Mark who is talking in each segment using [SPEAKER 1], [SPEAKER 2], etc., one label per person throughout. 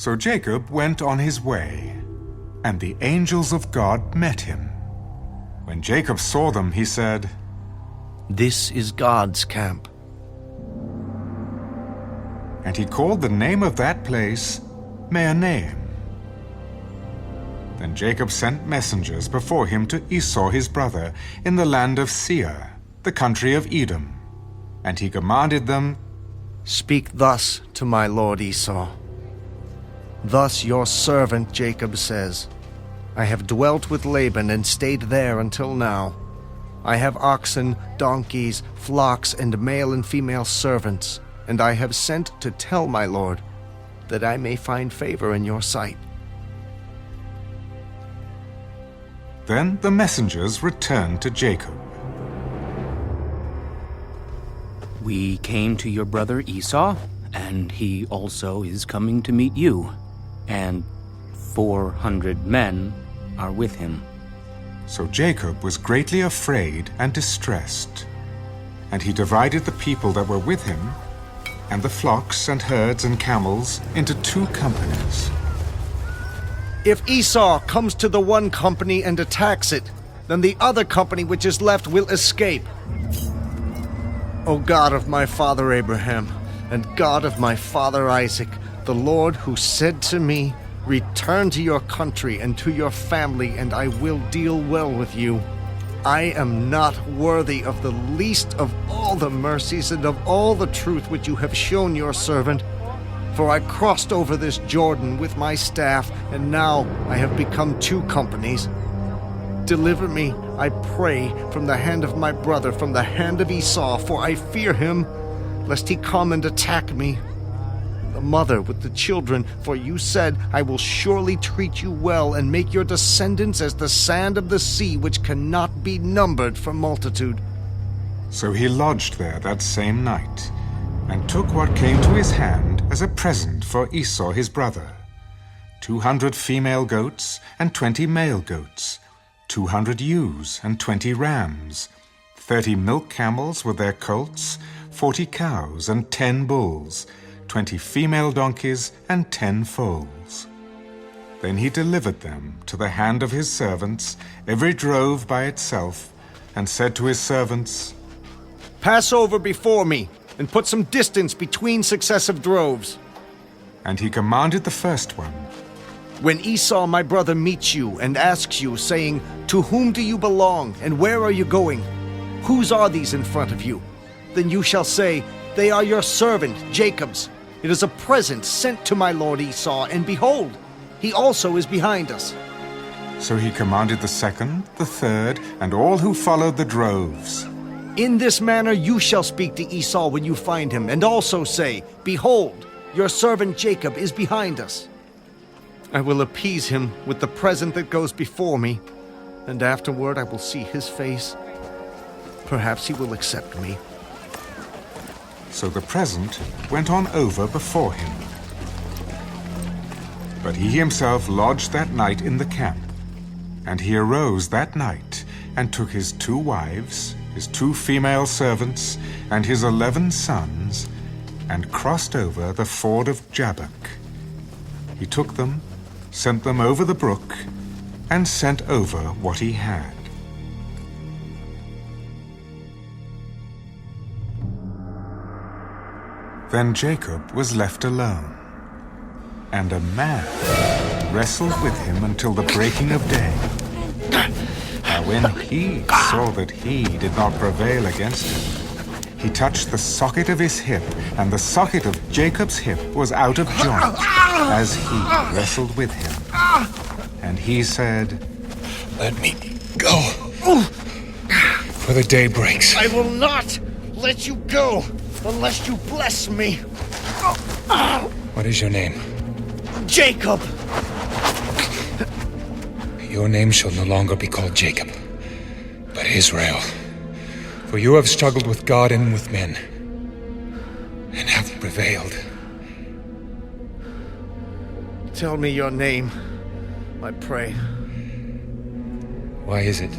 [SPEAKER 1] So Jacob went on his way, and the angels of God met him. When Jacob saw them, he said,
[SPEAKER 2] "This is God's camp."
[SPEAKER 1] And he called the name of that place Mahanaim. Then Jacob sent messengers before him to Esau his brother in the land of Seir, the country of Edom. And he commanded them,
[SPEAKER 2] "Speak thus to my lord Esau. Thus your servant Jacob says, I have dwelt with Laban and stayed there until now. I have oxen, donkeys, flocks, and male and female servants, and I have sent to tell my lord, that I may find favor in your sight."
[SPEAKER 1] Then the messengers returned to Jacob.
[SPEAKER 3] "We came to your brother Esau, and he also is coming to meet you, and 400 men are with him."
[SPEAKER 1] So Jacob was greatly afraid and distressed. And he divided the people that were with him, and the flocks and herds and camels, into 2 companies.
[SPEAKER 2] "If Esau comes to the one company and attacks it, then the other company which is left will escape. O God of my father Abraham, and God of my father Isaac, the Lord who said to me, 'Return to your country and to your family, and I will deal well with you,' I am not worthy of the least of all the mercies and of all the truth which you have shown your servant. For I crossed over this Jordan with my staff, and now I have become 2 companies. Deliver me, I pray, from the hand of my brother, from the hand of Esau, for I fear him, lest he come and attack me. The mother with the children, for you said, I will surely treat you well and make your descendants as the sand of the sea, which cannot be numbered for multitude."
[SPEAKER 1] So he lodged there that same night, and took what came to his hand as a present for Esau his brother, 200 female goats and 20 male goats, 200 ewes and 20 rams, 30 milk camels with their colts, 40 cows and 10 bulls, 20 female donkeys and 10 foals. Then he delivered them to the hand of his servants, every drove by itself, and said to his servants,
[SPEAKER 2] "Pass over before me, and put some distance between successive droves."
[SPEAKER 1] And he commanded the first one,
[SPEAKER 2] "When Esau my brother meets you and asks you, saying, 'To whom do you belong, and where are you going? Whose are these in front of you?' Then you shall say, 'They are your servant Jacob's. It is a present sent to my lord Esau, and behold, he also is behind us.'"
[SPEAKER 1] So he commanded the second, the third, and all who followed the droves.
[SPEAKER 2] "In this manner you shall speak to Esau when you find him, and also say, 'Behold, your servant Jacob is behind us.' I will appease him with the present that goes before me, and afterward I will see his face. Perhaps he will accept me."
[SPEAKER 1] So the present went on over before him. But he himself lodged that night in the camp. And he arose that night, and took his 2 wives, his 2 female servants, and his 11 sons, and crossed over the ford of Jabbok. He took them, sent them over the brook, and sent over what he had. Then Jacob was left alone, and a man wrestled with him until the breaking of day. Now when he saw that he did not prevail against him, he touched the socket of his hip, and the socket of Jacob's hip was out of joint, as he wrestled with him. And he said,
[SPEAKER 4] "Let me go, for the day breaks."
[SPEAKER 2] "I will not let you go unless you bless me."
[SPEAKER 4] What is your name?
[SPEAKER 2] "Jacob."
[SPEAKER 4] Your name shall no longer be called Jacob, but Israel. For you have struggled with God and with men, and have prevailed.
[SPEAKER 2] Tell me your name, I pray.
[SPEAKER 4] Why is it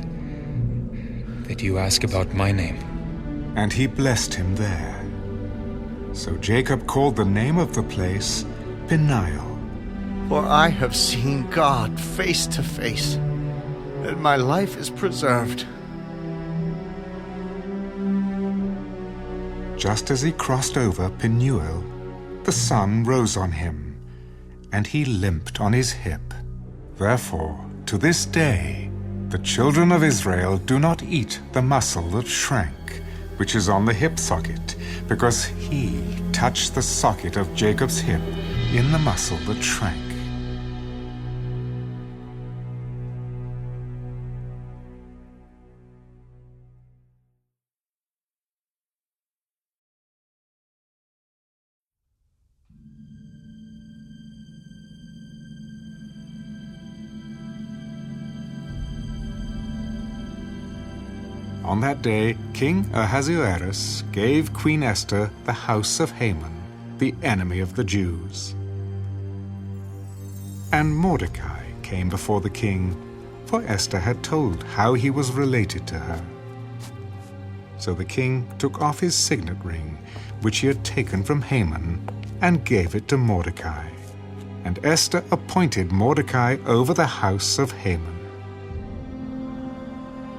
[SPEAKER 4] that you ask about my name?
[SPEAKER 1] And he blessed him there. So Jacob called the name of the place Peniel,
[SPEAKER 2] For I have seen God face to face, and my life is preserved.
[SPEAKER 1] Just as he crossed over Penuel, the sun rose on him, and he limped on his hip. Therefore, to this day, the children of Israel do not eat the muscle that shrank, which is on the hip socket, because he touched the socket of Jacob's hip in the muscle that shrank. On that day, King Ahasuerus gave Queen Esther the house of Haman, the enemy of the Jews. And Mordecai came before the king, for Esther had told how he was related to her. So the king took off his signet ring, which he had taken from Haman, and gave it to Mordecai. And Esther appointed Mordecai over the house of Haman.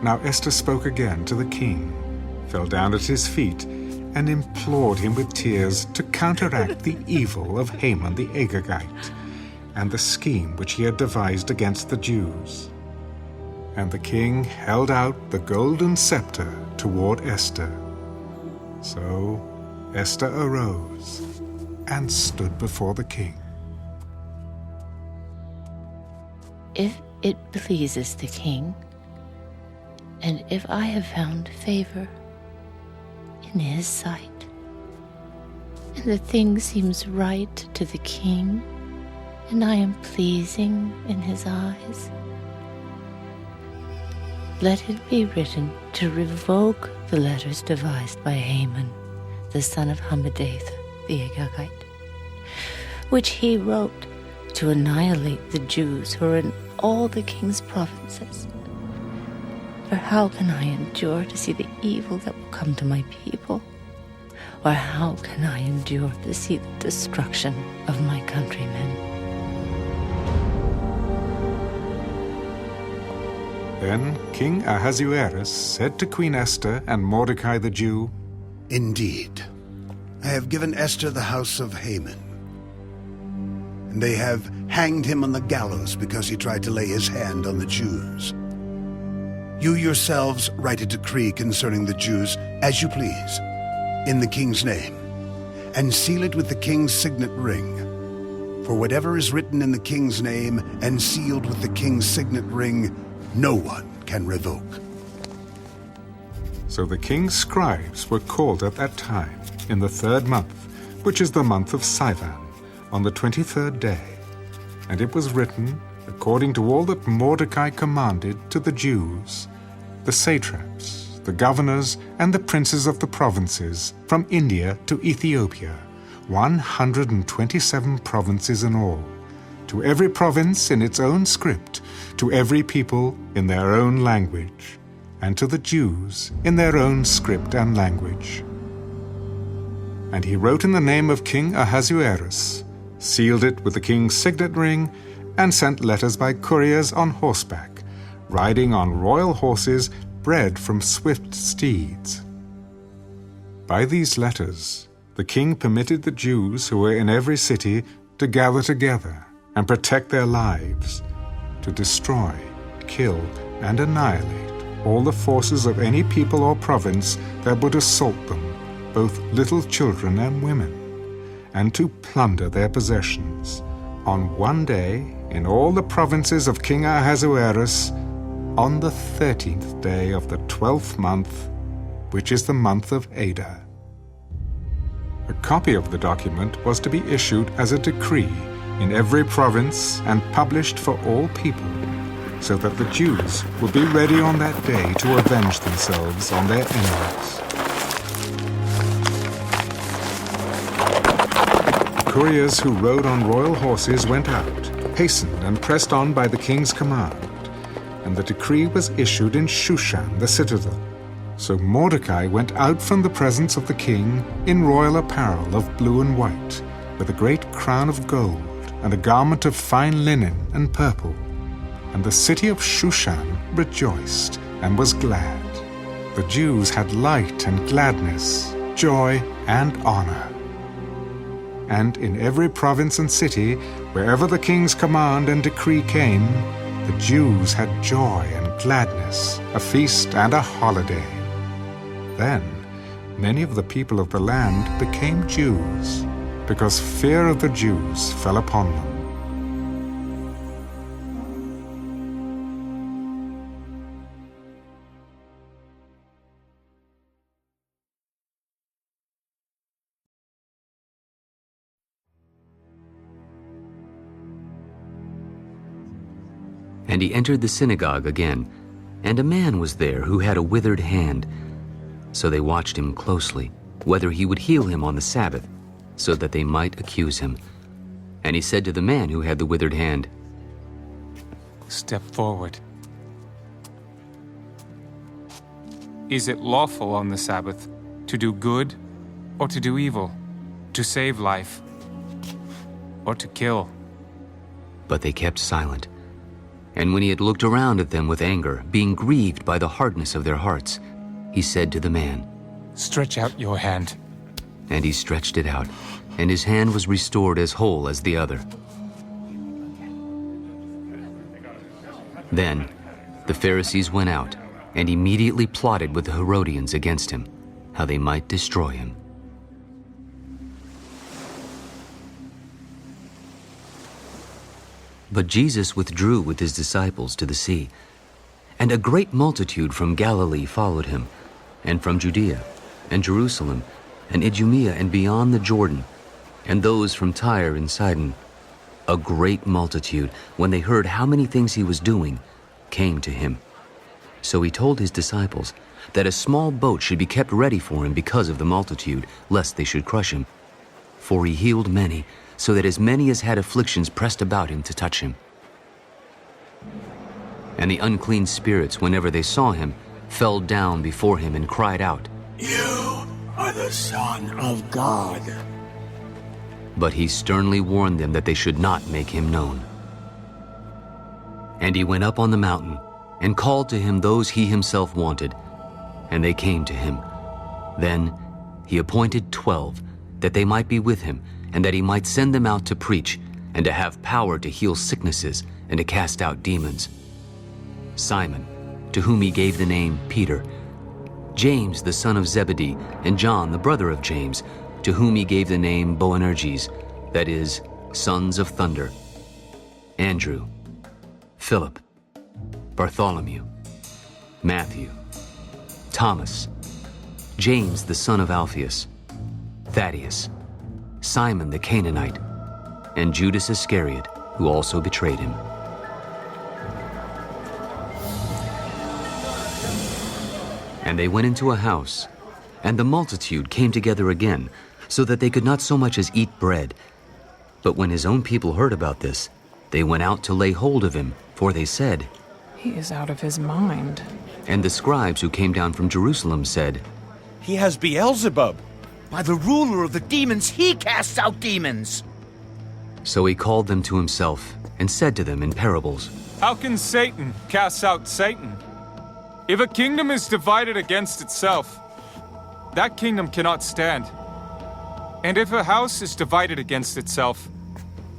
[SPEAKER 1] Now Esther spoke again to the king, fell down at his feet, and implored him with tears to counteract the evil of Haman the Agagite, and the scheme which he had devised against the Jews. And the king held out the golden scepter toward Esther. So Esther arose and stood before the king.
[SPEAKER 5] If it pleases the king, and if I have found favor in his sight, and the thing seems right to the king, and I am pleasing in his eyes, let it be written to revoke the letters devised by Haman, the son of Hammedatha the Agagite, which he wrote to annihilate the Jews who are in all the king's provinces. For how can I endure to see the evil that will come to my people? Or how can I endure to see the destruction of my countrymen?
[SPEAKER 1] Then King Ahasuerus said to Queen Esther and Mordecai the Jew,
[SPEAKER 6] Indeed, I have given Esther the house of Haman, and they have hanged him on the gallows because he tried to lay his hand on the Jews. You yourselves write a decree concerning the Jews as you please, in the king's name, and seal it with the king's signet ring. For whatever is written in the king's name and sealed with the king's signet ring, no one can revoke.
[SPEAKER 1] So the king's scribes were called at that time, in the 3rd month, which is the month of Sivan, on the 23rd day. And it was written, according to all that Mordecai commanded, to the Jews, the satraps, the governors, and the princes of the provinces, from India to Ethiopia, 127 provinces in all, to every province in its own script, to every people in their own language, and to the Jews in their own script and language. And he wrote in the name of King Ahasuerus, sealed it with the king's signet ring, and sent letters by couriers on horseback, riding on royal horses bred from swift steeds. By these letters, the king permitted the Jews who were in every city to gather together and protect their lives, to destroy, kill, and annihilate all the forces of any people or province that would assault them, both little children and women, and to plunder their possessions, on one day in all the provinces of King Ahasuerus, on the 13th day of the 12th month, which is the month of Adar. A copy of the document was to be issued as a decree in every province and published for all people, so that the Jews would be ready on that day to avenge themselves on their enemies. Couriers who rode on royal horses went out, hastened and pressed on by the king's command, and the decree was issued in Shushan the citadel. So Mordecai went out from the presence of the king in royal apparel of blue and white, with a great crown of gold, and a garment of fine linen and purple. And the city of Shushan rejoiced and was glad. The Jews had light and gladness, joy and honor. And in every province and city, wherever the king's command and decree came, the Jews had joy and gladness, a feast and a holiday. Then many of the people of the land became Jews, because fear of the Jews fell upon them.
[SPEAKER 7] And he entered the synagogue again, and a man was there who had a withered hand. So they watched him closely, whether he would heal him on the Sabbath, so that they might accuse him. And he said to the man who had the withered hand,
[SPEAKER 8] Step forward. Is it lawful on the Sabbath to do good or to do evil, to save life or to kill?
[SPEAKER 7] But they kept silent. And when he had looked around at them with anger, being grieved by the hardness of their hearts, he said to the man,
[SPEAKER 8] Stretch out your hand.
[SPEAKER 7] And he stretched it out, and his hand was restored as whole as the other. Then the Pharisees went out, and immediately plotted with the Herodians against him, how they might destroy him. But Jesus withdrew with his disciples to the sea, and a great multitude from Galilee followed him, and from Judea, and Jerusalem, and Idumea, and beyond the Jordan, and those from Tyre and Sidon. A great multitude, when they heard how many things he was doing, came to him. So he told his disciples that a small boat should be kept ready for him because of the multitude, lest they should crush him. For he healed many, so that as many as had afflictions pressed about him to touch him. And the unclean spirits, whenever they saw him, fell down before him and cried out,
[SPEAKER 9] You are the Son of God.
[SPEAKER 7] But he sternly warned them that they should not make him known. And he went up on the mountain and called to him those he himself wanted, and they came to him. Then he appointed 12, that they might be with him, and that he might send them out to preach, and to have power to heal sicknesses, and to cast out demons. Simon, to whom he gave the name Peter, James the son of Zebedee, and John the brother of James, to whom he gave the name Boanerges, that is, sons of thunder, Andrew, Philip, Bartholomew, Matthew, Thomas, James the son of Alphaeus, Thaddeus, Simon the Canaanite, and Judas Iscariot, who also betrayed him. And they went into a house, and the multitude came together again, so that they could not so much as eat bread. But when his own people heard about this, they went out to lay hold of him, for they said,
[SPEAKER 10] He is out of his mind.
[SPEAKER 7] And the scribes who came down from Jerusalem said,
[SPEAKER 11] He has Beelzebub.
[SPEAKER 9] By the ruler of the demons, he casts out demons.
[SPEAKER 7] So he called them to himself, and said to them in parables,
[SPEAKER 8] How can Satan cast out Satan? If a kingdom is divided against itself, that kingdom cannot stand. And if a house is divided against itself,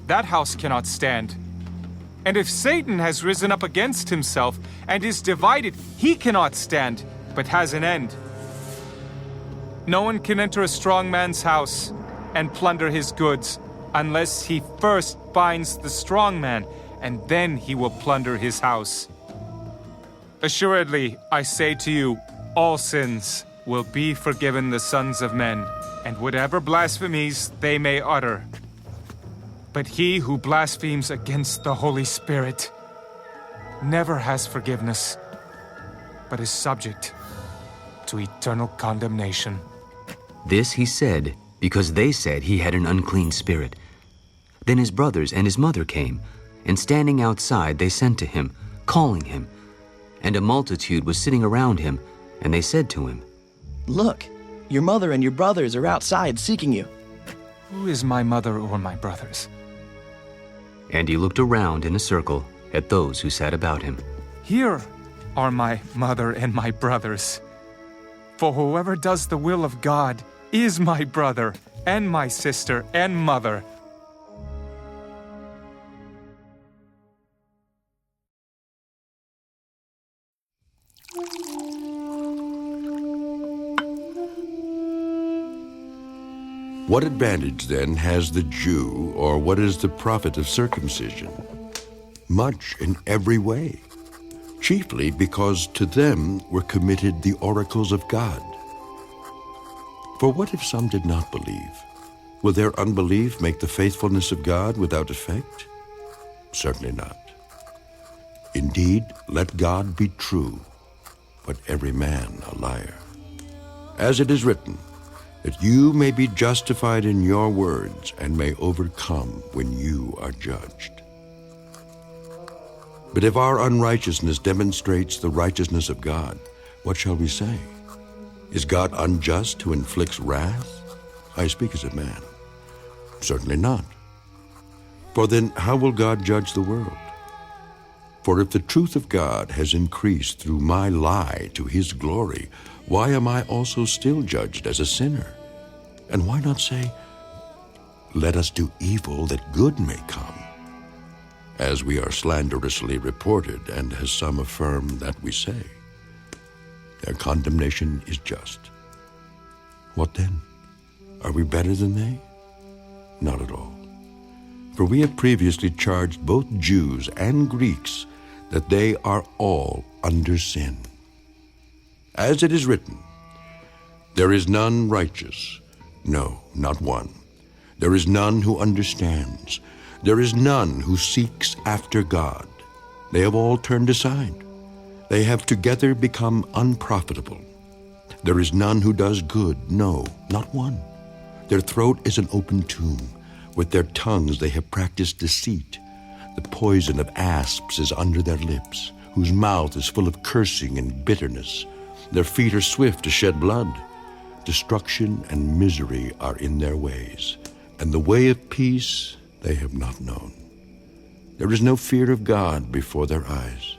[SPEAKER 8] that house cannot stand. And if Satan has risen up against himself and is divided, he cannot stand, but has an end. No one can enter a strong man's house and plunder his goods unless he first binds the strong man, and then he will plunder his house. Assuredly, I say to you, all sins will be forgiven the sons of men, and whatever blasphemies they may utter. But he who blasphemes against the Holy Spirit never has forgiveness, but is subject to eternal condemnation.
[SPEAKER 7] This he said, because they said he had an unclean spirit. Then his brothers and his mother came, and standing outside they sent to him, calling him. And a multitude was sitting around him, and they said to him,
[SPEAKER 12] Look, your mother and your brothers are outside seeking you.
[SPEAKER 8] Who is my mother or my brothers?
[SPEAKER 7] And he looked around in a circle at those who sat about him.
[SPEAKER 8] Here are my mother and my brothers. For whoever does the will of God is my brother and my sister and mother.
[SPEAKER 13] What advantage, then, has the Jew, or what is the profit of circumcision? Much in every way, chiefly because to them were committed the oracles of God. For what if some did not believe? Will their unbelief make the faithfulness of God without effect? Certainly not. Indeed, let God be true, but every man a liar. As it is written, that you may be justified in your words and may overcome when you are judged. But if our unrighteousness demonstrates the righteousness of God, what shall we say? Is God unjust who inflicts wrath? I speak as a man. Certainly not. For then how will God judge the world? For if the truth of God has increased through my lie to his glory, why am I also still judged as a sinner? And why not say, let us do evil that good may come? As we are slanderously reported, and as some affirm that we say. Their condemnation is just. What then? Are we better than they? Not at all. For we have previously charged both Jews and Greeks that they are all under sin. As it is written, there is none righteous, no, not one. There is none who understands. There is none who seeks after God. They have all turned aside. They have together become unprofitable. There is none who does good, no, not one. Their throat is an open tomb. With their tongues they have practiced deceit. The poison of asps is under their lips, whose mouth is full of cursing and bitterness. Their feet are swift to shed blood. Destruction and misery are in their ways, and the way of peace they have not known. There is no fear of God before their eyes.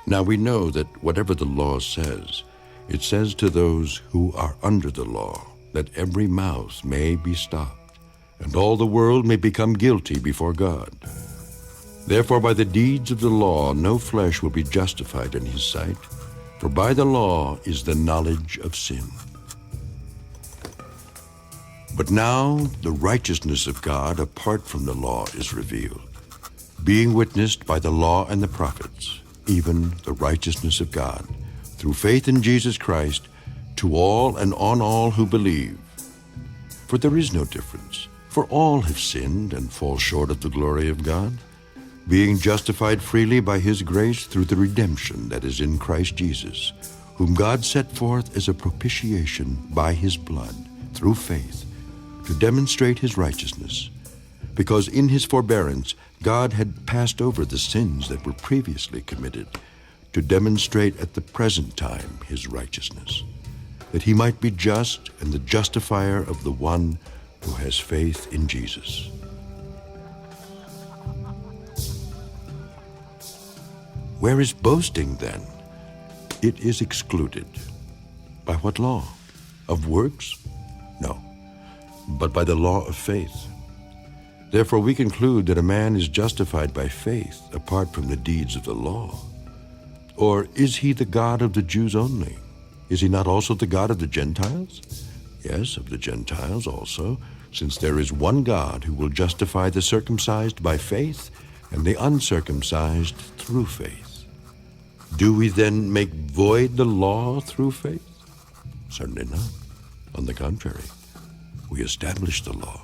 [SPEAKER 13] Now we know that whatever the law says, it says to those who are under the law, that every mouth may be stopped, and all the world may become guilty before God. Therefore by the deeds of the law no flesh will be justified in his sight, for by the law is the knowledge of sin. But now the righteousness of God apart from the law is revealed, being witnessed by the law and the prophets, even the righteousness of God, through faith in Jesus Christ, to all and on all who believe. For there is no difference, for all have sinned and fall short of the glory of God, being justified freely by his grace through the redemption that is in Christ Jesus, whom God set forth as a propitiation by his blood, through faith, to demonstrate his righteousness, because in his forbearance God had passed over the sins that were previously committed, to demonstrate at the present time his righteousness, that he might be just and the justifier of the one who has faith in Jesus. Where is boasting, then? It is excluded. By what law? Of works? No, but by the law of faith. Therefore we conclude that a man is justified by faith apart from the deeds of the law. Or is he the God of the Jews only? Is he not also the God of the Gentiles? Yes, of the Gentiles also, since there is one God who will justify the circumcised by faith and the uncircumcised through faith. Do we then make void the law through faith? Certainly not. On the contrary, we establish the law.